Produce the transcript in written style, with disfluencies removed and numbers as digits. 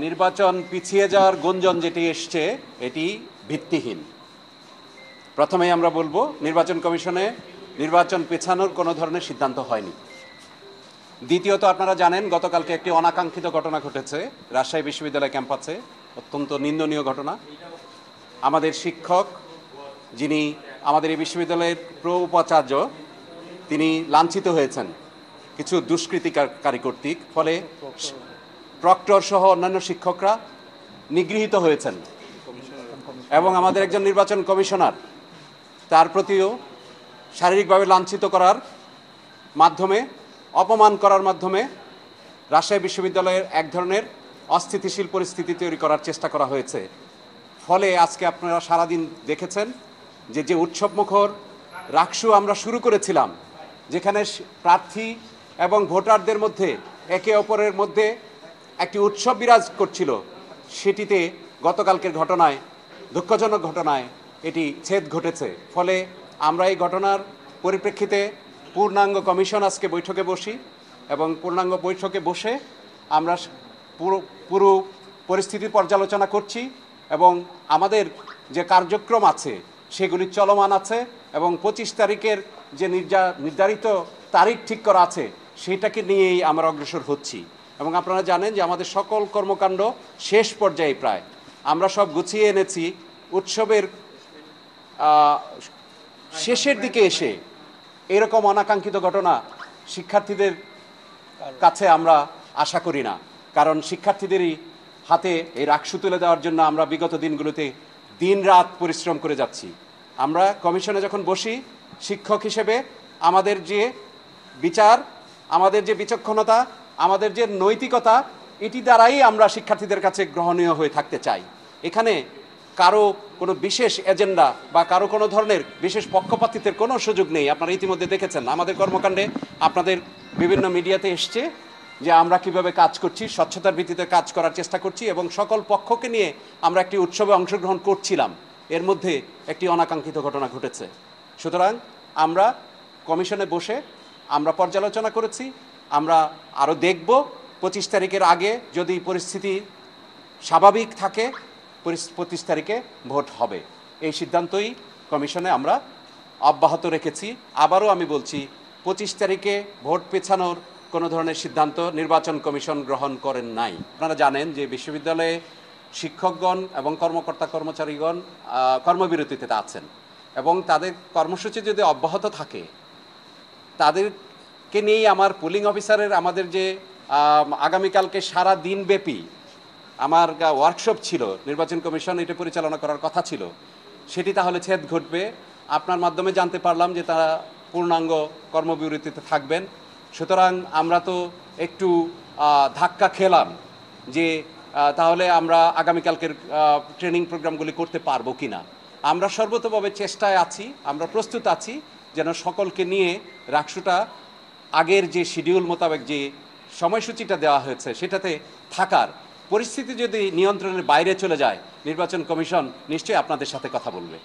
নির্বাচন পিছিয়ে যাওয়ার গুঞ্জন যেটি এসছে এটি ভিত্তিহীন। প্রথমেই আমরা বলবো নির্বাচন কমিশনে নির্বাচন পেছানোর কোনো ধরনের সিদ্ধান্ত হয়নি। দ্বিতীয়ত, আপনারা জানেন গতকালকে একটি অনাকাঙ্ক্ষিত ঘটনা ঘটেছে রাজশাহী বিশ্ববিদ্যালয় ক্যাম্পাসে, অত্যন্ত নিন্দনীয় ঘটনা। আমাদের শিক্ষক, যিনি আমাদের এই বিশ্ববিদ্যালয়ের উপাচার্য, তিনি লাঞ্ছিত হয়েছেন কিছু দুষ্কৃতিকারী কর্তৃক। ফলে প্রক্টর সহ অন্যান্য শিক্ষকরা নিগৃহীত হয়েছেন এবং আমাদের একজন নির্বাচন কমিশনার তার প্রতিও শারীরিকভাবে লাঞ্ছিত করার মাধ্যমে, অপমান করার মাধ্যমে রাজশাহী বিশ্ববিদ্যালয়ের এক ধরনের অস্থিতিশীল পরিস্থিতি তৈরি করার চেষ্টা করা হয়েছে। ফলে আজকে আপনারা সারাদিন দেখেছেন যে উৎসবমুখর রাকসু আমরা শুরু করেছিলাম, যেখানে প্রার্থী এবং ভোটারদের মধ্যে একে অপরের মধ্যে একটি উৎসব বিরাজ করছিল, সেটিতে গতকালকের ঘটনায়, দুঃখজনক ঘটনায় এটি ছেদ ঘটেছে। ফলে আমরা এই ঘটনার পরিপ্রেক্ষিতে পূর্ণাঙ্গ কমিশন আজকে বৈঠকে বসি এবং পূর্ণাঙ্গ বৈঠকে বসে আমরা পুরো পরিস্থিতি পর্যালোচনা করছি এবং আমাদের যে কার্যক্রম আছে সেগুলি চলমান আছে এবং 25 তারিখের যে নির্ধারিত তারিখ ঠিক করা আছে সেটাকে নিয়েই আমরা অগ্রসর হচ্ছি। এবং আপনারা জানেন যে আমাদের সকল কর্মকাণ্ড শেষ পর্যায়ে প্রায় আমরা সব গুছিয়ে এনেছি। উৎসবের শেষের দিকে এসে এরকম অনাকাঙ্ক্ষিত ঘটনা শিক্ষার্থীদের কাছে আমরা আশা করি না, কারণ শিক্ষার্থীদেরই হাতে এই রাকসু তুলে দেওয়ার জন্য আমরা বিগত দিনগুলোতে দিনরাত পরিশ্রম করে যাচ্ছি। আমরা কমিশনে যখন বসি, শিক্ষক হিসেবে আমাদের যে বিচার, আমাদের যে বিচক্ষণতা, আমাদের যে নৈতিকতা, এটি দ্বারাই আমরা শিক্ষার্থীদের কাছে গ্রহণীয় হয়ে থাকতে চাই। এখানে কারো কোনো বিশেষ এজেন্ডা বা কারো কোনো ধরনের বিশেষ পক্ষপাতিত্বের কোনো সুযোগ নেই। আপনারা ইতিমধ্যে দেখেছেন আমাদের কর্মকাণ্ডে, আপনাদের বিভিন্ন মিডিয়াতে এসছে যে আমরা কিভাবে কাজ করছি, স্বচ্ছতার ভিত্তিতে কাজ করার চেষ্টা করছি এবং সকল পক্ষকে নিয়ে আমরা একটি উৎসবে অংশগ্রহণ করছিলাম। এর মধ্যে একটি অনাকাঙ্ক্ষিত ঘটনা ঘটেছে। সুতরাং আমরা কমিশনে বসে আমরা পর্যালোচনা করেছি, আমরা আরও দেখব 25 তারিখের আগে যদি পরিস্থিতি স্বাভাবিক থাকে 25 তারিখে ভোট হবে। এই সিদ্ধান্তই কমিশনে আমরা অব্যাহত রেখেছি। আবারও আমি বলছি, 25 তারিখে ভোট পেছানোর কোনো ধরনের সিদ্ধান্ত নির্বাচন কমিশন গ্রহণ করেন নাই। আপনারা জানেন যে বিশ্ববিদ্যালয়ে শিক্ষকগণ এবং কর্মকর্তা কর্মচারীগণ কর্মবিরতিতে আছেন এবং তাদের কর্মসূচি যদি অব্যাহত থাকে, তাদেরকে নিয়েই আমার পুলিং অফিসারের আমাদের যে আগামীকালকে সারা দিনব্যাপী আমার ওয়ার্কশপ ছিল, নির্বাচন কমিশন এটা পরিচালনা করার কথা ছিল, সেটি তাহলে ছেদ ঘটবে। আপনার মাধ্যমে জানতে পারলাম যে তারা পূর্ণাঙ্গ কর্মবিরতিতে থাকবেন। সুতরাং আমরা তো একটু ধাক্কা খেলাম যে তাহলে আমরা আগামীকালকের ট্রেনিং প্রোগ্রামগুলি করতে পারবো কি না। আমরা সর্বতোভাবে চেষ্টায় আছি, আমরা প্রস্তুত আছি যেন সকলকে নিয়ে রাকসুটা আগের যে শিডিউল মোতাবেক যে সময়সূচিটা দেওয়া হয়েছে সেটাতে থাকার। পরিস্থিতি যদি নিয়ন্ত্রণের বাইরে চলে যায়, নির্বাচন কমিশন নিশ্চয়ই আপনাদের সাথে কথা বলবে।